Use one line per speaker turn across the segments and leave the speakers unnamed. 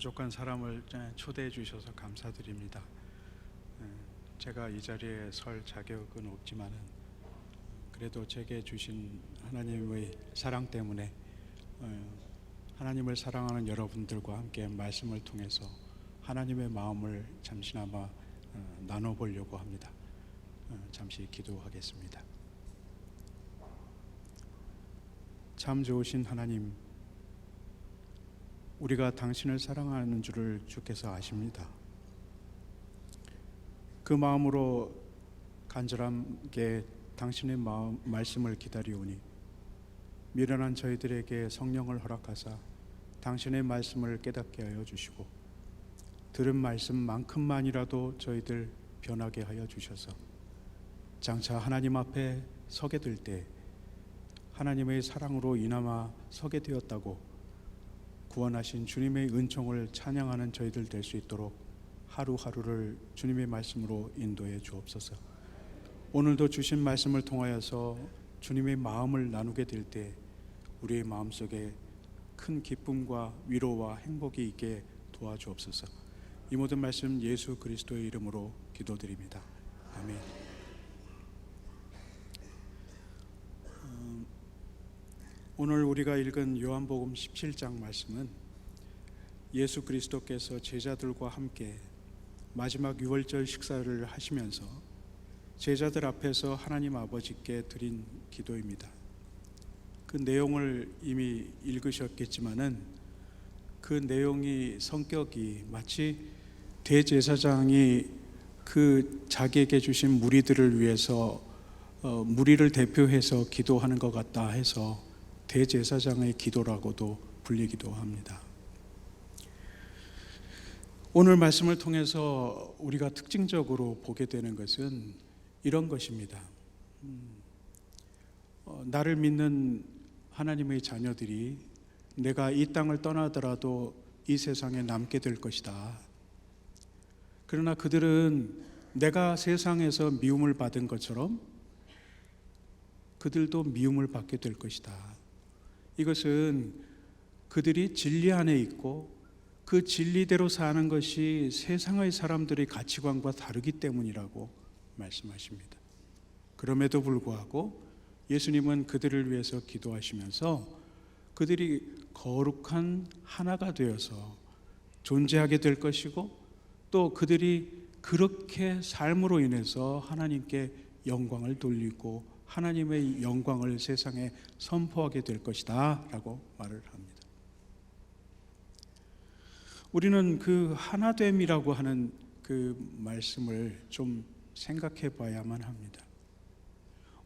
부족한 사람을 초대해 주셔서 감사드립니다. 제가 이 자리에 설 자격은 없지만은 그래도 제게 주신 하나님의 사랑 때문에 하나님을 사랑하는 여러분들과 함께 말씀을 통해서 하나님의 마음을 잠시나마 나눠보려고 합니다. 잠시 기도하겠습니다. 참 좋으신 하나님, 우리가 당신을 사랑하는 줄을 주께서 아십니다. 그 마음으로 간절하게 당신의 말씀을 기다리오니 미련한 저희들에게 성령을 허락하사 당신의 말씀을 깨닫게 하여 주시고 들은 말씀만큼만이라도 저희들 변하게 하여 주셔서 장차 하나님 앞에 서게 될 때 하나님의 사랑으로 이나마 서게 되었다고 구원하신 주님의 은총을 찬양하는 저희들 될 수 있도록 하루하루를 주님의 말씀으로 인도해 주옵소서. 오늘도 주신 말씀을 통하여서 주님의 마음을 나누게 될 때 우리의 마음속에 큰 기쁨과 위로와 행복이 있게 도와주옵소서. 이 모든 말씀 예수 그리스도의 이름으로 기도드립니다. 아멘. 오늘 우리가 읽은 요한복음 17장 말씀은 예수 그리스도께서 제자들과 함께 마지막 유월절 식사를 하시면서 제자들 앞에서 하나님 아버지께 드린 기도입니다. 그 내용을 이미 읽으셨겠지만은 그 내용이 성격이 마치 대제사장이 그 자기에게 주신 무리들을 위해서 무리를 대표해서 기도하는 것 같다 해서 대제사장의 기도라고도 불리기도 합니다. 오늘 말씀을 통해서 우리가 특징적으로 보게 되는 것은 이런 것입니다. 나를 믿는 하나님의 자녀들이 내가 이 땅을 떠나더라도 이 세상에 남게 될 것이다. 그러나 그들은 내가 세상에서 미움을 받은 것처럼 그들도 미움을 받게 될 것이다. 이것은 그들이 진리 안에 있고 그 진리대로 사는 것이 세상의 사람들의 가치관과 다르기 때문이라고 말씀하십니다. 그럼에도 불구하고 예수님은 그들을 위해서 기도하시면서 그들이 거룩한 하나가 되어서 존재하게 될 것이고 또 그들이 그렇게 삶으로 인해서 하나님께 영광을 돌리고 하나님의 영광을 세상에 선포하게 될 것이다 라고 말을 합니다. 우리는 그 하나됨이라고 하는 그 말씀을 좀 생각해 봐야만 합니다.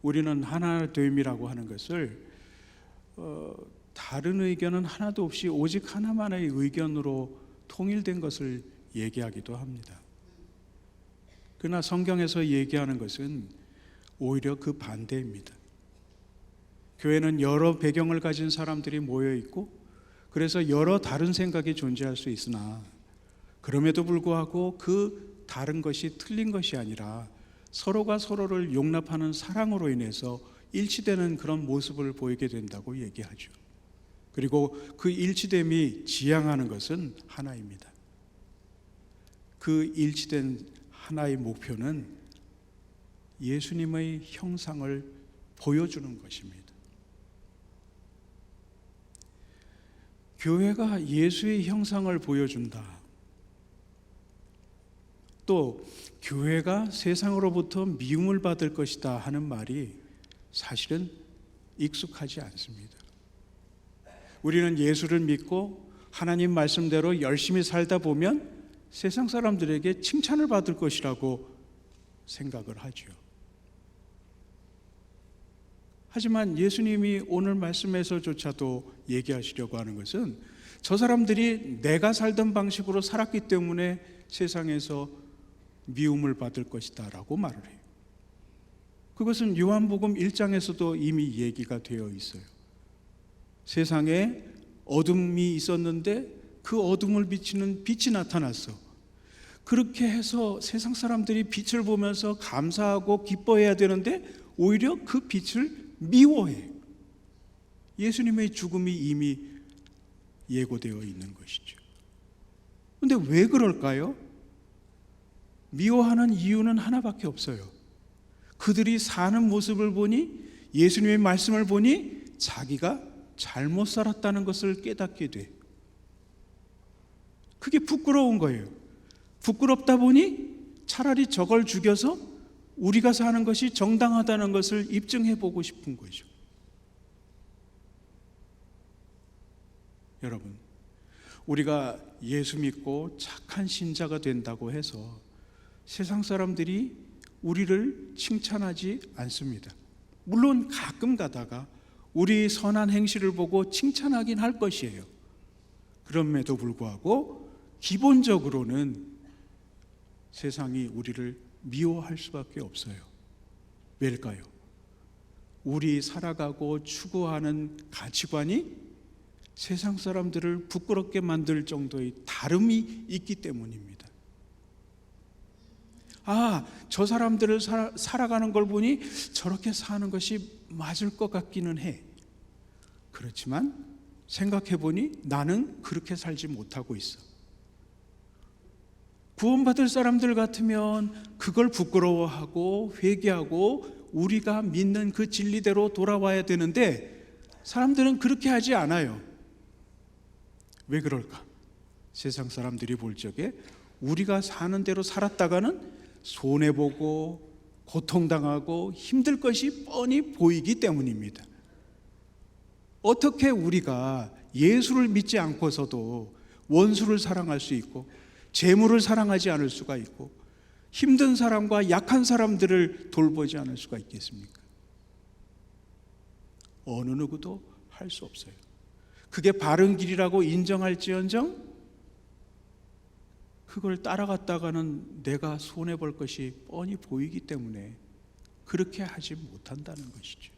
우리는 하나됨이라고 하는 것을 다른 의견은 하나도 없이 오직 하나만의 의견으로 통일된 것을 얘기하기도 합니다. 그러나 성경에서 얘기하는 것은 오히려 그 반대입니다. 교회는 여러 배경을 가진 사람들이 모여 있고 그래서 여러 다른 생각이 존재할 수 있으나 그럼에도 불구하고 그 다른 것이 틀린 것이 아니라 서로가 서로를 용납하는 사랑으로 인해서 일치되는 그런 모습을 보이게 된다고 얘기하죠. 그리고 그 일치됨이 지향하는 것은 하나입니다. 그 일치된 하나의 목표는 예수님의 형상을 보여주는 것입니다. 교회가 예수의 형상을 보여준다. 또 교회가 세상으로부터 미움을 받을 것이다 하는 말이 사실은 익숙하지 않습니다. 우리는 예수를 믿고 하나님 말씀대로 열심히 살다 보면 세상 사람들에게 칭찬을 받을 것이라고 생각을 하죠. 하지만 예수님이 오늘 말씀에서조차도 얘기하시려고 하는 것은 저 사람들이 내가 살던 방식으로 살았기 때문에 세상에서 미움을 받을 것이다 라고 말을 해요. 그것은 요한복음 1장에서도 이미 얘기가 되어 있어요. 세상에 어둠이 있었는데 그 어둠을 비치는 빛이 나타났어. 그렇게 해서 세상 사람들이 빛을 보면서 감사하고 기뻐해야 되는데 오히려 그 빛을 미워해. 예수님의 죽음이 이미 예고되어 있는 것이죠. 그런데 왜 그럴까요? 미워하는 이유는 하나밖에 없어요. 그들이 사는 모습을 보니, 예수님의 말씀을 보니 자기가 잘못 살았다는 것을 깨닫게 돼. 그게 부끄러운 거예요. 부끄럽다 보니 차라리 저걸 죽여서 우리가 사는 것이 정당하다는 것을 입증해 보고 싶은 거죠. 여러분, 우리가 예수 믿고 착한 신자가 된다고 해서 세상 사람들이 우리를 칭찬하지 않습니다. 물론 가끔 가다가 우리 선한 행실을 보고 칭찬하긴 할 것이에요. 그럼에도 불구하고 기본적으로는 세상이 우리를 미워할 수밖에 없어요. 왜일까요? 우리 살아가고 추구하는 가치관이 세상 사람들을 부끄럽게 만들 정도의 다름이 있기 때문입니다. 저 사람들을 살아가는 걸 보니 저렇게 사는 것이 맞을 것 같기는 해. 그렇지만 생각해 보니 나는 그렇게 살지 못하고 있어. 구원받을 사람들 같으면 그걸 부끄러워하고 회개하고 우리가 믿는 그 진리대로 돌아와야 되는데 사람들은 그렇게 하지 않아요. 왜 그럴까? 세상 사람들이 볼 적에 우리가 사는 대로 살았다가는 손해보고 고통당하고 힘들 것이 뻔히 보이기 때문입니다. 어떻게 우리가 예수를 믿지 않고서도 원수를 사랑할 수 있고 재물을 사랑하지 않을 수가 있고 힘든 사람과 약한 사람들을 돌보지 않을 수가 있겠습니까? 어느 누구도 할 수 없어요. 그게 바른 길이라고 인정할지언정 그걸 따라갔다가는 내가 손해볼 것이 뻔히 보이기 때문에 그렇게 하지 못한다는 것이죠.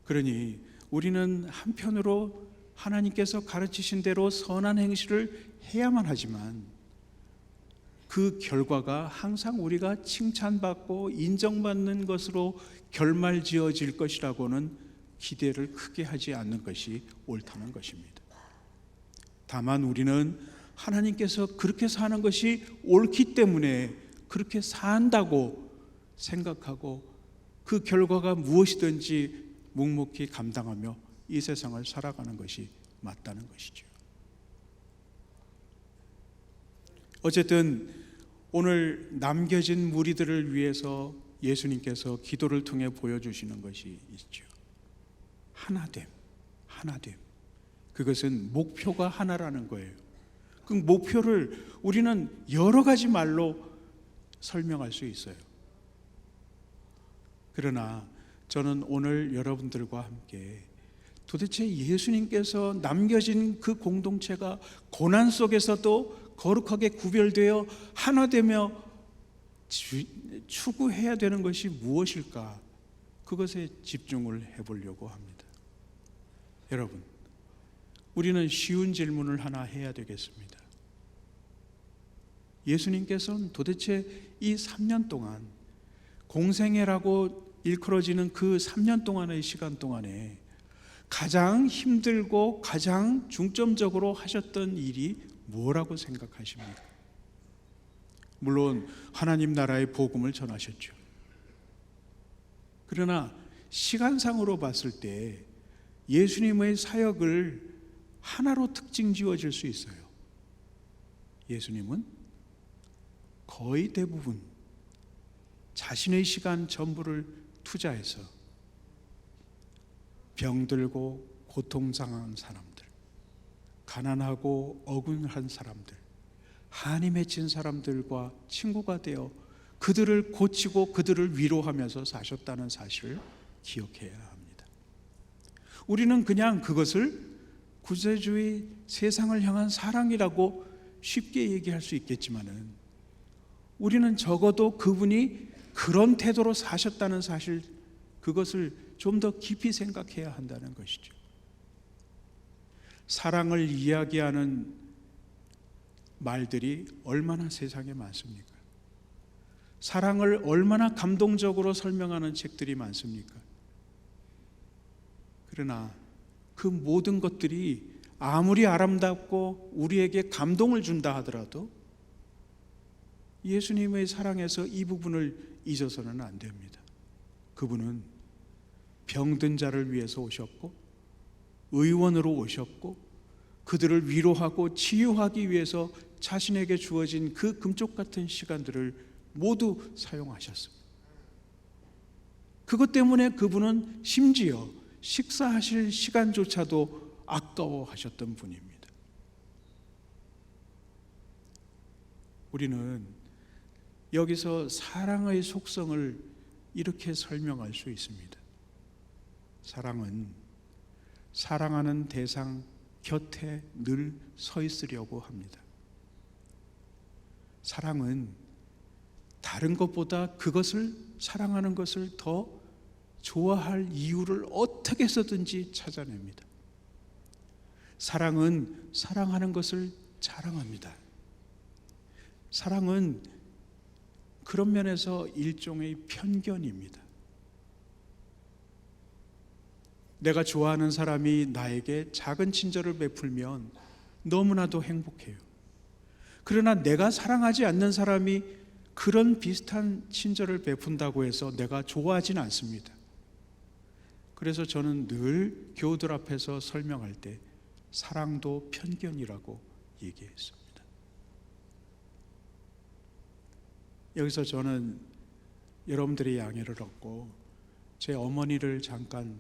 그러니 우리는 한편으로 하나님께서 가르치신 대로 선한 행실을 해야만 하지만 그 결과가 항상 우리가 칭찬받고 인정받는 것으로 결말지어질 것이라고는 기대를 크게 하지 않는 것이 옳다는 것입니다. 다만 우리는 하나님께서 그렇게 사는 것이 옳기 때문에 그렇게 산다고 생각하고 그 결과가 무엇이든지 묵묵히 감당하며 이 세상을 살아가는 것이 맞다는 것이죠. 어쨌든 오늘 남겨진 무리들을 위해서 예수님께서 기도를 통해 보여주시는 것이 있죠. 하나됨. 그것은 목표가 하나라는 거예요. 그 목표를 우리는 여러 가지 말로 설명할 수 있어요. 그러나 저는 오늘 여러분들과 함께 도대체 예수님께서 남겨진 그 공동체가 고난 속에서도 거룩하게 구별되어 하나 되며 추구해야 되는 것이 무엇일까? 그것에 집중을 해보려고 합니다. 여러분, 우리는 쉬운 질문을 하나 해야 되겠습니다. 예수님께서는 도대체 이 3년 동안 공생애라고 일컬어지는 그 3년 동안의 시간 동안에 가장 힘들고 가장 중점적으로 하셨던 일이 뭐라고 생각하십니까? 물론 하나님 나라의 복음을 전하셨죠. 그러나 시간상으로 봤을 때 예수님의 사역을 하나로 특징 지어질 수 있어요. 예수님은 거의 대부분 자신의 시간 전부를 투자해서 병들고 고통당한 사람들, 가난하고 억울한 사람들, 한이 맺힌 사람들과 친구가 되어 그들을 고치고 그들을 위로하면서 사셨다는 사실을 기억해야 합니다. 우리는 그냥 그것을 구세주의 세상을 향한 사랑이라고 쉽게 얘기할 수 있겠지만은 우리는 적어도 그분이 그런 태도로 사셨다는 사실, 그것을 좀 더 깊이 생각해야 한다는 것이죠. 사랑을 이야기하는 말들이 얼마나 세상에 많습니까? 사랑을 얼마나 감동적으로 설명하는 책들이 많습니까? 그러나 그 모든 것들이 아무리 아름답고 우리에게 감동을 준다 하더라도 예수님의 사랑에서 이 부분을 잊어서는 안 됩니다. 그분은 병든 자를 위해서 오셨고 의원으로 오셨고 그들을 위로하고 치유하기 위해서 자신에게 주어진 그 금쪽 같은 시간들을 모두 사용하셨습니다. 그것 때문에 그분은 심지어 식사하실 시간조차도 아까워하셨던 분입니다. 우리는 여기서 사랑의 속성을 이렇게 설명할 수 있습니다. 사랑은 사랑하는 대상 곁에 늘 서 있으려고 합니다. 사랑은 다른 것보다 그것을 사랑하는 것을 더 좋아할 이유를 어떻게 해서든지 찾아냅니다. 사랑은 사랑하는 것을 자랑합니다. 사랑은 그런 면에서 일종의 편견입니다. 내가 좋아하는 사람이 나에게 작은 친절을 베풀면 너무나도 행복해요. 그러나 내가 사랑하지 않는 사람이 그런 비슷한 친절을 베푼다고 해서 내가 좋아하지는 않습니다. 그래서 저는 늘 교우들 앞에서 설명할 때 사랑도 편견이라고 얘기했습니다. 여기서 저는 여러분들의 양해를 얻고 제 어머니를 잠깐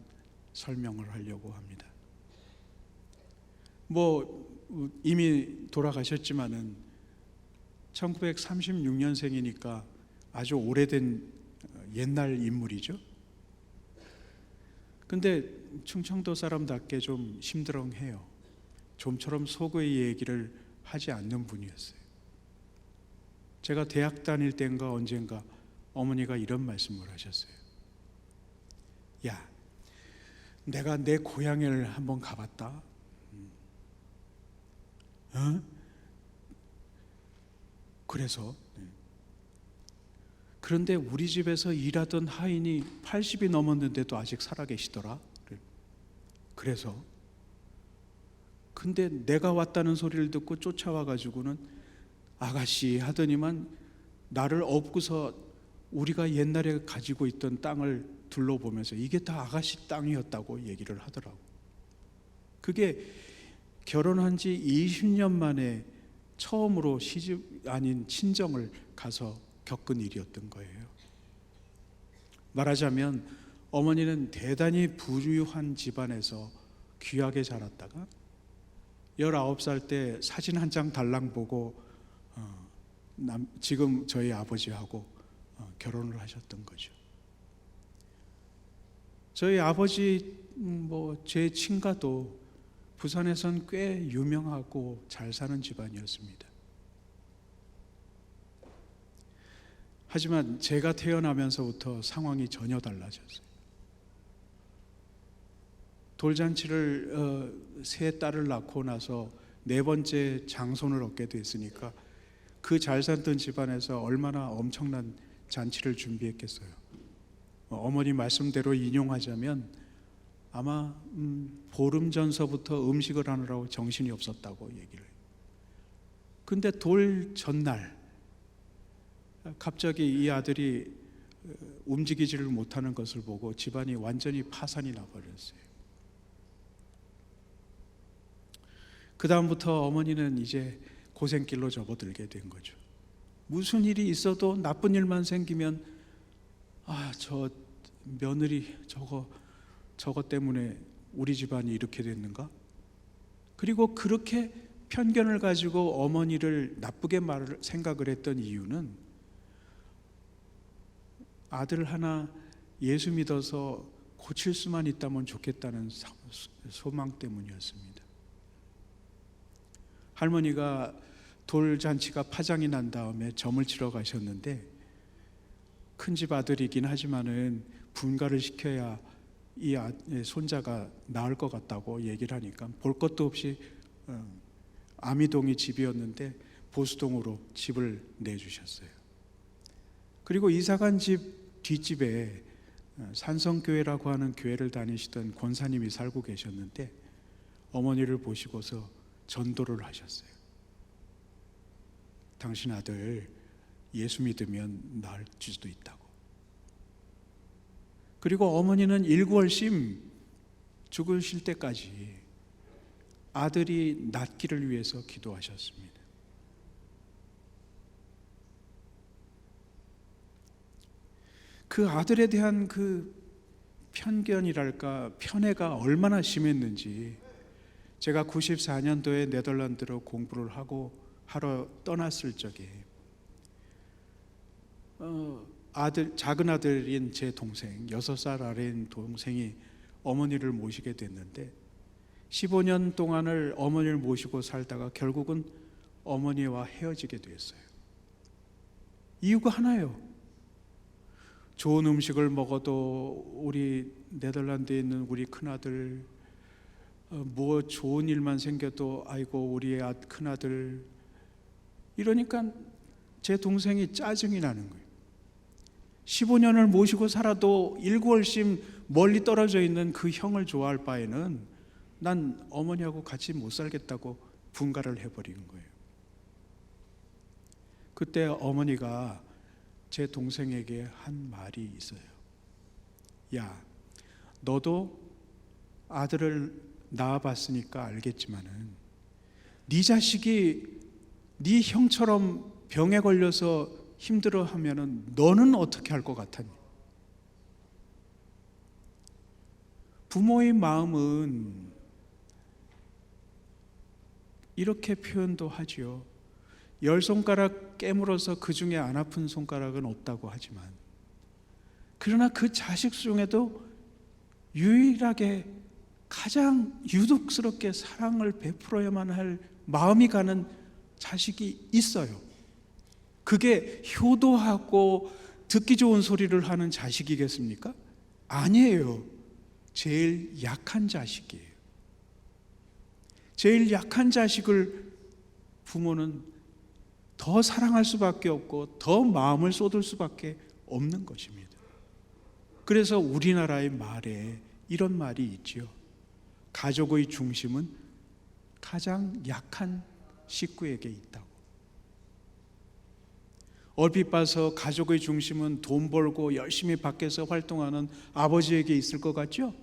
설명을 하려고 합니다. 이미 돌아가셨지만은 1936년생이니까 아주 오래된 옛날 인물이죠. 근데 충청도 사람답게 좀 심드렁해요. 좀처럼 속의 얘기를 하지 않는 분이었어요. 제가 대학 다닐 때인가 언젠가 어머니가 이런 말씀을 하셨어요. 야, 내가 내 고향을 한번 가봤다. 그래서 그런데 우리 집에서 일하던 하인이 80이 넘었는데도 아직 살아계시더라. 그래서 근데 내가 왔다는 소리를 듣고 쫓아와가지고는 아가씨 하더니만 나를 업고서 우리가 옛날에 가지고 있던 땅을 둘러보면서 이게 다 아가씨 땅이었다고 얘기를 하더라고. 그게 결혼한 지 20년 만에 처음으로 시집 아닌 친정을 가서 겪은 일이었던 거예요. 말하자면 어머니는 대단히 부유한 집안에서 귀하게 자랐다가 19살 때 사진 한 장 달랑 보고 지금 저희 아버지하고 결혼을 하셨던 거죠. 저희 아버지 제 친가도 부산에선 꽤 유명하고 잘 사는 집안이었습니다. 하지만 제가 태어나면서부터 상황이 전혀 달라졌어요. 돌잔치를 세 딸을 낳고 나서 네 번째 장손을 얻게 됐으니까 그 잘 살던 집안에서 얼마나 엄청난 잔치를 준비했겠어요. 어머니 말씀대로 인용하자면 아마 보름 전서부터 음식을 하느라고 정신이 없었다고 얘기를 해요. 근데 돌 전날 갑자기 이 아들이 움직이지를 못하는 것을 보고 집안이 완전히 파산이 나버렸어요. 그 다음부터 어머니는 이제 고생길로 접어들게 된 거죠. 무슨 일이 있어도 나쁜 일만 생기면 저 며느리 저거 때문에 우리 집안이 이렇게 됐는가? 그리고 그렇게 편견을 가지고 어머니를 나쁘게 생각을 했던 이유는 아들 하나 예수 믿어서 고칠 수만 있다면 좋겠다는 소망 때문이었습니다. 할머니가 돌잔치가 파장이 난 다음에 점을 치러 가셨는데 큰 집 아들이긴 하지만은 분가를 시켜야 이 손자가 나을 것 같다고 얘기를 하니까 볼 것도 없이 아미동이 집이었는데 보수동으로 집을 내주셨어요. 그리고 이사간 집 뒷집에 산성교회라고 하는 교회를 다니시던 권사님이 살고 계셨는데 어머니를 보시고서 전도를 하셨어요. 당신 아들 예수 믿으면 나을 수도 있다고. 그리고 어머니는 일구월심 죽으실 때까지 아들이 낫기를 위해서 기도하셨습니다. 그 아들에 대한 그 편견이랄까 편애가 얼마나 심했는지, 제가 94년도에 네덜란드로 공부를 하러 떠났을 적에 작은 아들인 제 동생, 6살 아래인 동생이 어머니를 모시게 됐는데 15년 동안을 어머니를 모시고 살다가 결국은 어머니와 헤어지게 됐어요. 이유가 하나예요. 좋은 음식을 먹어도 우리 네덜란드에 있는 우리 큰아들, 뭐 좋은 일만 생겨도 아이고 우리 큰아들, 이러니까 제 동생이 짜증이 나는 거예요. 15년을 모시고 살아도 일구월심 멀리 떨어져 있는 그 형을 좋아할 바에는 난 어머니하고 같이 못 살겠다고 분가를 해버린 거예요. 그때 어머니가 제 동생에게 한 말이 있어요. 야, 너도 아들을 낳아봤으니까 알겠지만은 네 자식이 네 형처럼 병에 걸려서 힘들어하면은 너는 어떻게 할 것 같았니? 부모의 마음은 이렇게 표현도 하지요. 10손가락 깨물어서 그 중에 안 아픈 손가락은 없다고 하지만, 그러나 그 자식 중에도 유일하게 가장 유독스럽게 사랑을 베풀어야만 할 마음이 가는 자식이 있어요. 그게 효도하고 듣기 좋은 소리를 하는 자식이겠습니까? 아니에요. 제일 약한 자식이에요. 제일 약한 자식을 부모는 더 사랑할 수밖에 없고 더 마음을 쏟을 수밖에 없는 것입니다. 그래서 우리나라의 말에 이런 말이 있지요. 가족의 중심은 가장 약한 식구에게 있다고. 얼핏 봐서 가족의 중심은 돈 벌고 열심히 밖에서 활동하는 아버지에게 있을 것 같죠?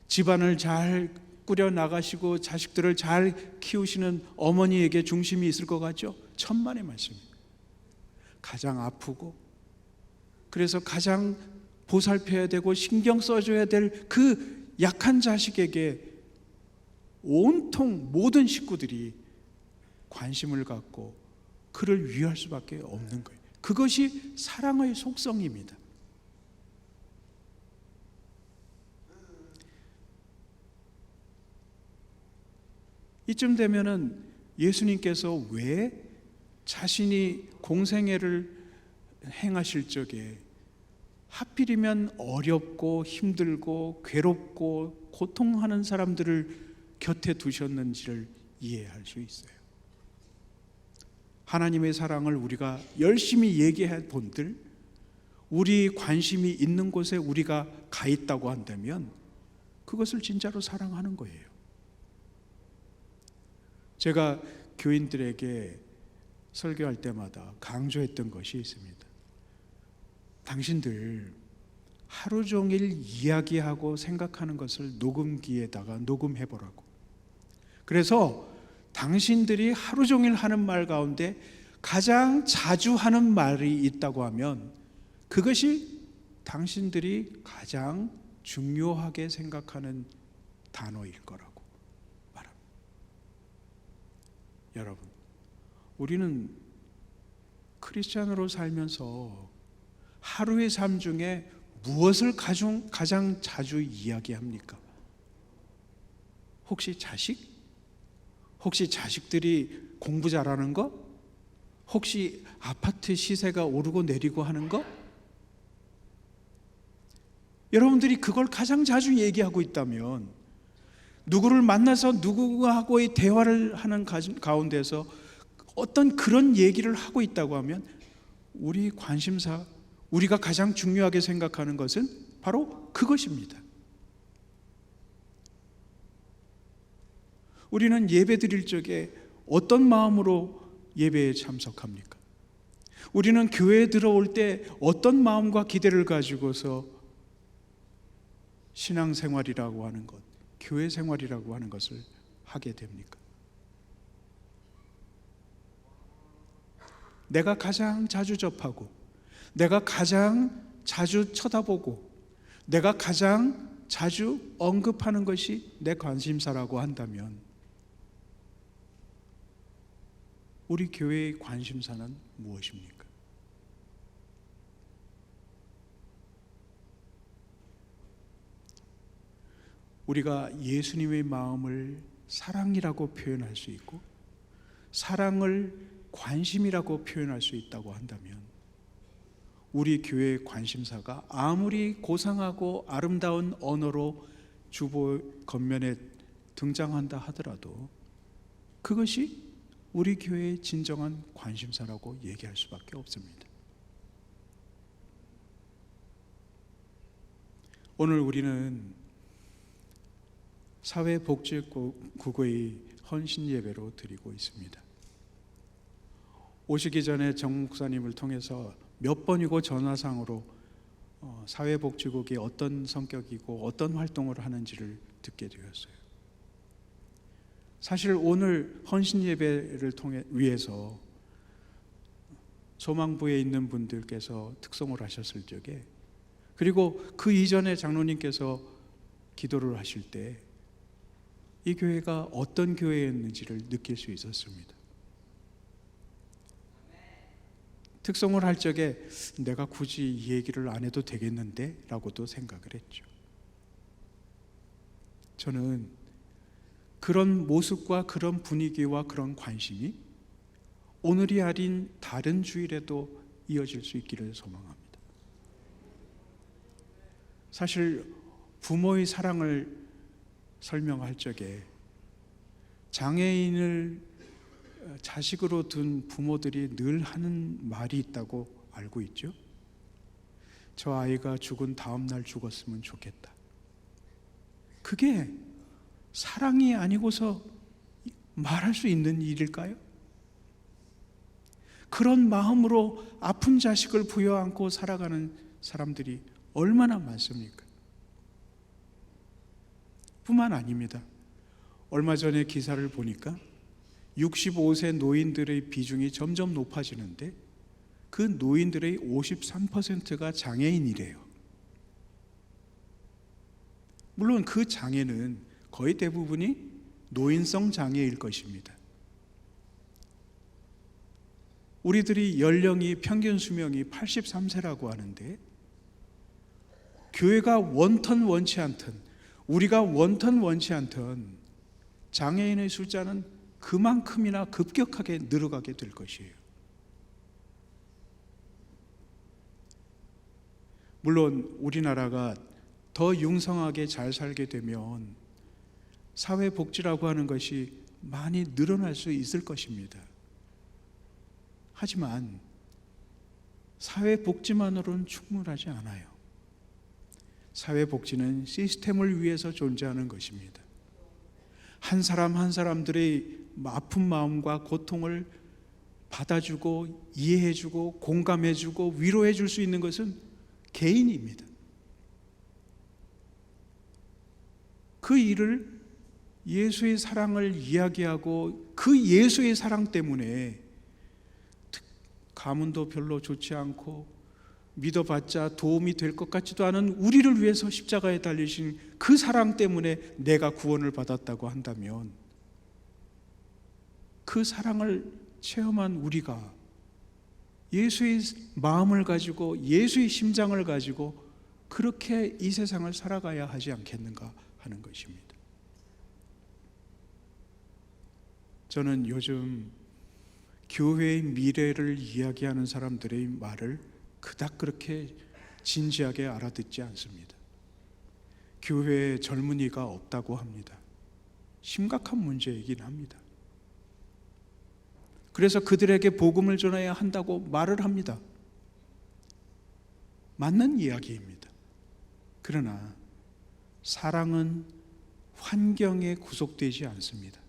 집안을 잘 꾸려 나가시고 자식들을 잘 키우시는 어머니에게 중심이 있을 것 같죠? 천만의 말씀입니다. 가장 아프고 그래서 가장 보살펴야 되고 신경 써줘야 될 그 약한 자식에게 온통 모든 식구들이 관심을 갖고 그를 위할 수밖에 없는 거예요. 그것이 사랑의 속성입니다. 이쯤 되면은 예수님께서 왜 자신이 공생애를 행하실 적에 하필이면 어렵고 힘들고 괴롭고 고통하는 사람들을 곁에 두셨는지를 이해할 수 있어요. 하나님의 사랑을 우리가 열심히 얘기해 본들, 우리 관심이 있는 곳에 우리가 가 있다고 한다면 그것을 진짜로 사랑하는 거예요. 제가 교인들에게 설교할 때마다 강조했던 것이 있습니다. 당신들 하루 종일 이야기하고 생각하는 것을 녹음기에다가 녹음해보라고. 그래서 당신들이 하루 종일 하는 말 가운데 가장 자주 하는 말이 있다고 하면 그것이 당신들이 가장 중요하게 생각하는 단어일 거라고 말합니다. 여러분, 우리는 크리스찬으로 살면서 하루의 삶 중에 무엇을 가장 자주 이야기합니까? 혹시 자식? 혹시 자식들이 공부 잘하는 거? 혹시 아파트 시세가 오르고 내리고 하는 거? 여러분들이 그걸 가장 자주 얘기하고 있다면, 누구를 만나서 누구하고의 대화를 하는 가운데서 어떤 그런 얘기를 하고 있다고 하면 우리 관심사, 우리가 가장 중요하게 생각하는 것은 바로 그것입니다. 우리는 예배 드릴 적에 어떤 마음으로 예배에 참석합니까? 우리는 교회에 들어올 때 어떤 마음과 기대를 가지고서 신앙생활이라고 하는 것, 교회 생활이라고 하는 것을 하게 됩니까? 내가 가장 자주 접하고, 내가 가장 자주 쳐다보고, 내가 가장 자주 언급하는 것이 내 관심사라고 한다면 우리 교회의 관심사는 무엇입니까? 우리가 예수님의 마음을 사랑이라고 표현할 수 있고 사랑을 관심이라고 표현할 수 있다고 한다면 우리 교회의 관심사가 아무리 고상하고 아름다운 언어로 주보 겉면에 등장한다 하더라도 그것이 우리 교회의 진정한 관심사라고 얘기할 수밖에 없습니다. 오늘 우리는 사회복지국의 헌신예배로 드리고 있습니다. 오시기 전에 정 목사님을 통해서 몇 번이고 전화상으로 사회복지국이 어떤 성격이고 어떤 활동을 하는지를 듣게 되었어요. 사실 오늘 헌신예배를 위해서 소망부에 있는 분들께서 특송을 하셨을 적에 그리고 그 이전에 장로님께서 기도를 하실 때 이 교회가 어떤 교회였는지를 느낄 수 있었습니다. 특송을 할 적에 내가 굳이 이 얘기를 안 해도 되겠는데 라고도 생각을 했죠. 저는 그런 모습과 그런 분위기와 그런 관심이 오늘이 아닌 다른 주일에도 이어질 수 있기를 소망합니다. 사실 부모의 사랑을 설명할 적에 장애인을 자식으로 둔 부모들이 늘 하는 말이 있다고 알고 있죠. 저 아이가 죽은 다음 날 죽었으면 좋겠다. 그게 사랑이 아니고서 말할 수 있는 일일까요? 그런 마음으로 아픈 자식을 부여안고 살아가는 사람들이 얼마나 많습니까? 뿐만 아닙니다. 얼마 전에 기사를 보니까 65세 노인들의 비중이 점점 높아지는데 그 노인들의 53%가 장애인이래요. 물론 그 장애는 거의 대부분이 노인성 장애일 것입니다. 우리들이 연령이 평균 수명이 83세라고 하는데 교회가 원턴 원치 않든 우리가 원턴 원치 않든 장애인의 숫자는 그만큼이나 급격하게 늘어가게 될 것이에요. 물론 우리나라가 더 융성하게 잘 살게 되면 사회복지라고 하는 것이 많이 늘어날 수 있을 것입니다. 하지만 사회복지만으로는 충분하지 않아요. 사회복지는 시스템을 위해서 존재하는 것입니다. 한 사람 한 사람들의 아픈 마음과 고통을 받아주고 이해해주고 공감해주고 위로해줄 수 있는 것은 개인입니다. 그 일을 예수의 사랑을 이야기하고 그 예수의 사랑 때문에 가문도 별로 좋지 않고 믿어봤자 도움이 될 것 같지도 않은 우리를 위해서 십자가에 달리신 그 사랑 때문에 내가 구원을 받았다고 한다면 그 사랑을 체험한 우리가 예수의 마음을 가지고 예수의 심장을 가지고 그렇게 이 세상을 살아가야 하지 않겠는가 하는 것입니다. 저는 요즘 교회의 미래를 이야기하는 사람들의 말을 그닥 그렇게 진지하게 알아듣지 않습니다. 교회에 젊은이가 없다고 합니다. 심각한 문제이긴 합니다. 그래서 그들에게 복음을 전해야 한다고 말을 합니다. 맞는 이야기입니다. 그러나 사랑은 환경에 구속되지 않습니다.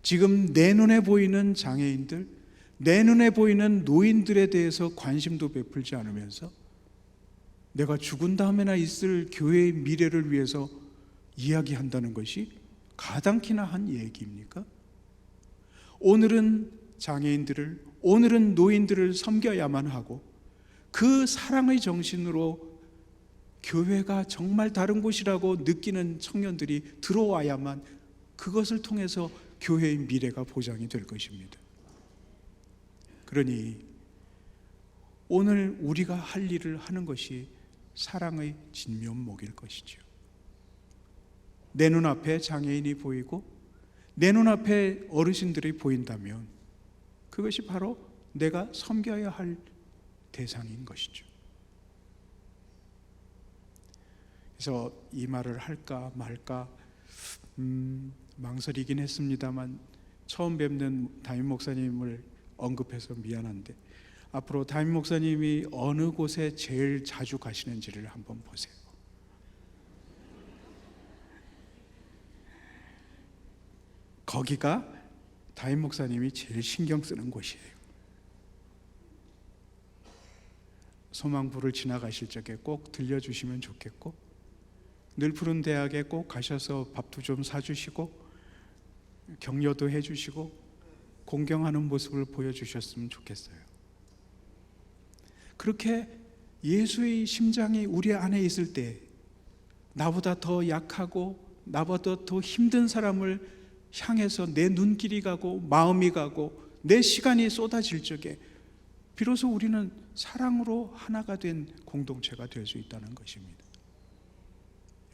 지금 내 눈에 보이는 장애인들, 내 눈에 보이는 노인들에 대해서 관심도 베풀지 않으면서 내가 죽은 다음에나 있을 교회의 미래를 위해서 이야기한다는 것이 가당키나 한 얘기입니까? 오늘은 장애인들을, 오늘은 노인들을 섬겨야만 하고 그 사랑의 정신으로 교회가 정말 다른 곳이라고 느끼는 청년들이 들어와야만 그것을 통해서 교회의 미래가 보장이 될 것입니다. 그러니 오늘 우리가 할 일을 하는 것이 사랑의 진면목일 것이죠. 내 눈앞에 장애인이 보이고 내 눈앞에 어르신들이 보인다면 그것이 바로 내가 섬겨야 할 대상인 것이죠. 그래서 이 말을 할까 말까 망설이긴 했습니다만 처음 뵙는 담임 목사님을 언급해서 미안한데 앞으로 담임 목사님이 어느 곳에 제일 자주 가시는지를 한번 보세요. 거기가 담임 목사님이 제일 신경 쓰는 곳이에요. 소망부를 지나가실 적에 꼭 들려주시면 좋겠고, 늘 푸른 대학에 꼭 가셔서 밥도 좀 사주시고 격려도 해주시고 공경하는 모습을 보여주셨으면 좋겠어요. 그렇게 예수의 심장이 우리 안에 있을 때 나보다 더 약하고 나보다 더 힘든 사람을 향해서 내 눈길이 가고 마음이 가고 내 시간이 쏟아질 적에 비로소 우리는 사랑으로 하나가 된 공동체가 될 수 있다는 것입니다.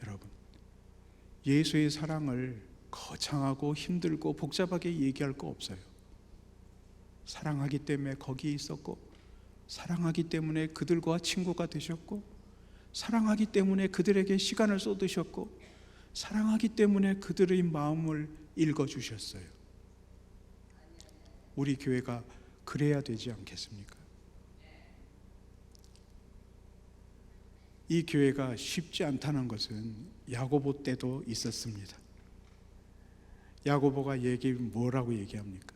여러분, 예수의 사랑을 거창하고 힘들고 복잡하게 얘기할 거 없어요. 사랑하기 때문에 거기에 있었고, 사랑하기 때문에 그들과 친구가 되셨고, 사랑하기 때문에 그들에게 시간을 쏟으셨고, 사랑하기 때문에 그들의 마음을 읽어주셨어요. 우리 교회가 그래야 되지 않겠습니까? 이 교회가 쉽지 않다는 것은 야고보 때도 있었습니다. 야고보가 뭐라고 얘기합니까?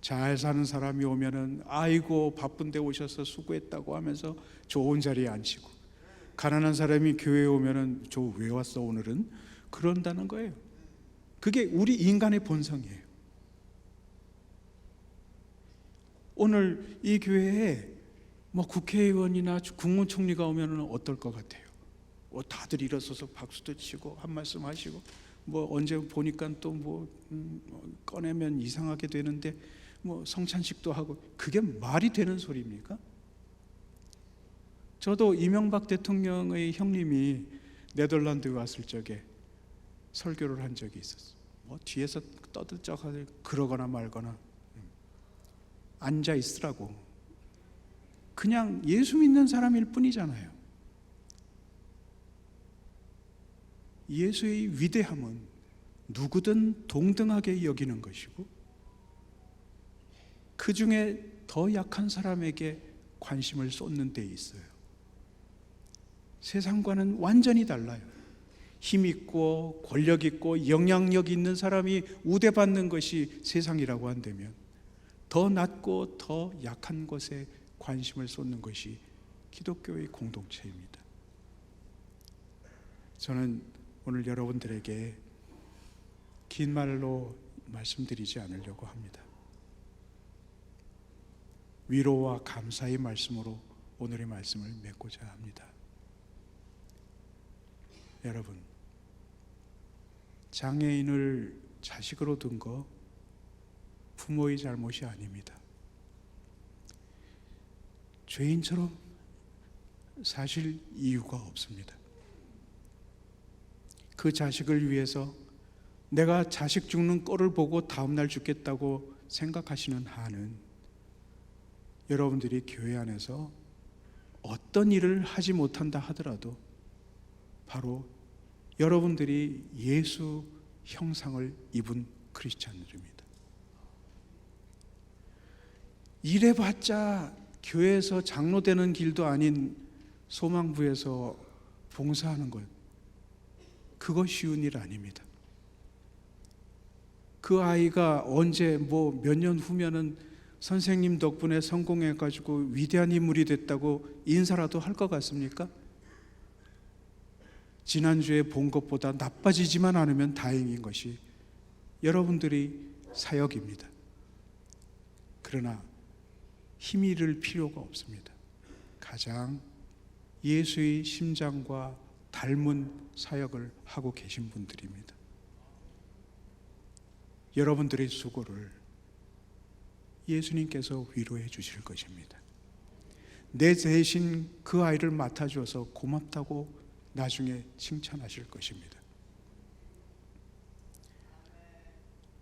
잘 사는 사람이 오면은 아이고 바쁜데 오셔서 수고했다고 하면서 좋은 자리에 앉히고, 가난한 사람이 교회에 오면은 저 왜 왔어 오늘은? 그런다는 거예요. 그게 우리 인간의 본성이에요. 오늘 이 교회에 국회의원이나 국무총리가 오면은 어떨 것 같아요? 다들 일어서서 박수도 치고 한 말씀 하시고, 언제 보니까 또 꺼내면 이상하게 되는데 성찬식도 하고, 그게 말이 되는 소리입니까? 저도 이명박 대통령의 형님이 네덜란드에 왔을 적에 설교를 한 적이 있었어요. 뒤에서 떠들썩하게 그러거나 말거나 앉아 있으라고. 그냥 예수 믿는 사람일 뿐이잖아요. 예수의 위대함은 누구든 동등하게 여기는 것이고, 그 중에 더 약한 사람에게 관심을 쏟는 데 있어요. 세상과는 완전히 달라요. 힘 있고 권력 있고 영향력 있는 사람이 우대받는 것이 세상이라고 한다면, 더 낮고 더 약한 것에 관심을 쏟는 것이 기독교의 공동체입니다. 저는 오늘 여러분들에게 긴 말로 말씀드리지 않으려고 합니다. 위로와 감사의 말씀으로 오늘의 말씀을 맺고자 합니다. 여러분, 장애인을 자식으로 둔 거 부모의 잘못이 아닙니다. 죄인처럼 사실 이유가 없습니다. 그 자식을 위해서 내가 자식 죽는 꼴을 보고 다음날 죽겠다고 생각하시는 한은 여러분들이 교회 안에서 어떤 일을 하지 못한다 하더라도 바로 여러분들이 예수 형상을 입은 크리스찬들입니다. 이래봤자 교회에서 장로 되는 길도 아닌 소망부에서 봉사하는 것, 그거 쉬운 일 아닙니다. 그 아이가 언제 뭐 몇 년 후면은 선생님 덕분에 성공해가지고 위대한 인물이 됐다고 인사라도 할 것 같습니까? 지난주에 본 것보다 나빠지지만 않으면 다행인 것이 여러분들이 사역입니다. 그러나 힘이 잃을 필요가 없습니다. 가장 예수의 심장과 닮은 사역을 하고 계신 분들입니다. 여러분들의 수고를 예수님께서 위로해 주실 것입니다. 내 대신 그 아이를 맡아주어서 고맙다고 나중에 칭찬하실 것입니다.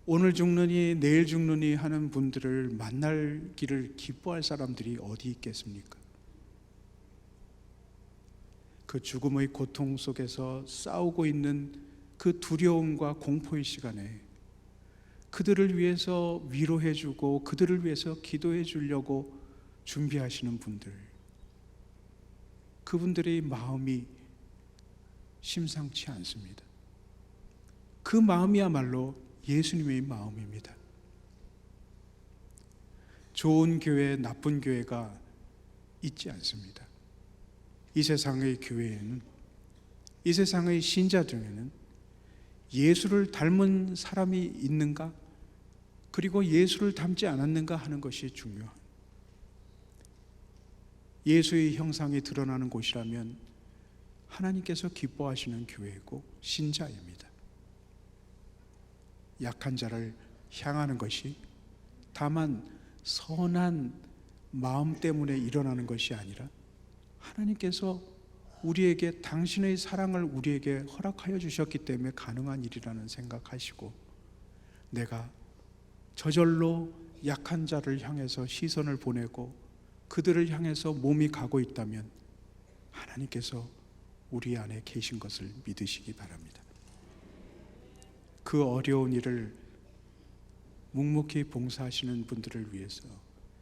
오늘 죽느니 내일 죽느니 하는 분들을 만나기를 기뻐할 사람들이 어디 있겠습니까? 그 죽음의 고통 속에서 싸우고 있는 그 두려움과 공포의 시간에 그들을 위해서 위로해 주고 그들을 위해서 기도해 주려고 준비하시는 분들, 그분들의 마음이 심상치 않습니다. 그 마음이야말로 예수님의 마음입니다. 좋은 교회, 나쁜 교회가 있지 않습니다. 이 세상의 교회에는, 이 세상의 신자 중에는 예수를 닮은 사람이 있는가, 그리고 예수를 닮지 않았는가 하는 것이 중요한, 예수의 형상이 드러나는 곳이라면 하나님께서 기뻐하시는 교회이고 신자입니다. 약한 자를 향하는 것이 다만 선한 마음 때문에 일어나는 것이 아니라 하나님께서 우리에게 당신의 사랑을 우리에게 허락하여 주셨기 때문에 가능한 일이라는 생각하시고, 내가 저절로 약한 자를 향해서 시선을 보내고 그들을 향해서 몸이 가고 있다면 하나님께서 우리 안에 계신 것을 믿으시기 바랍니다. 그 어려운 일을 묵묵히 봉사하시는 분들을 위해서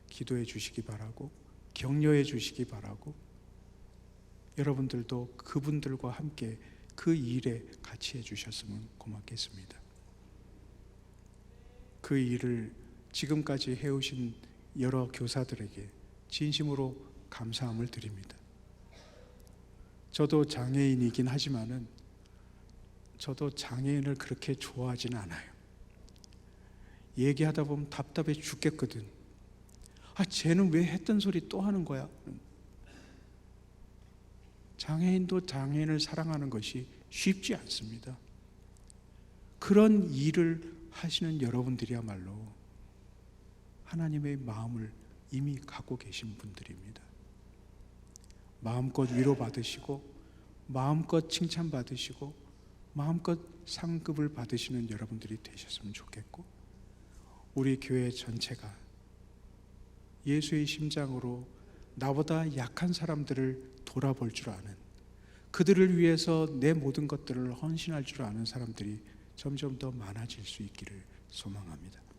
기도해 주시기 바라고, 격려해 주시기 바라고, 여러분들도 그분들과 함께 그 일에 같이 해주셨으면 고맙겠습니다. 그 일을 지금까지 해오신 여러 교사들에게 진심으로 감사함을 드립니다. 저도 장애인이긴 하지만은 저도 장애인을 그렇게 좋아하진 않아요. 얘기하다 보면 답답해 죽겠거든. 쟤는 왜 했던 소리 또 하는 거야? 장애인도 장애인을 사랑하는 것이 쉽지 않습니다. 그런 일을 하시는 여러분들이야말로 하나님의 마음을 이미 갖고 계신 분들입니다. 마음껏 위로받으시고 마음껏 칭찬받으시고 마음껏 상급을 받으시는 여러분들이 되셨으면 좋겠고, 우리 교회 전체가 예수의 심장으로 나보다 약한 사람들을 돌아볼 줄 아는, 그들을 위해서 내 모든 것들을 헌신할 줄 아는 사람들이 점점 더 많아질 수 있기를 소망합니다.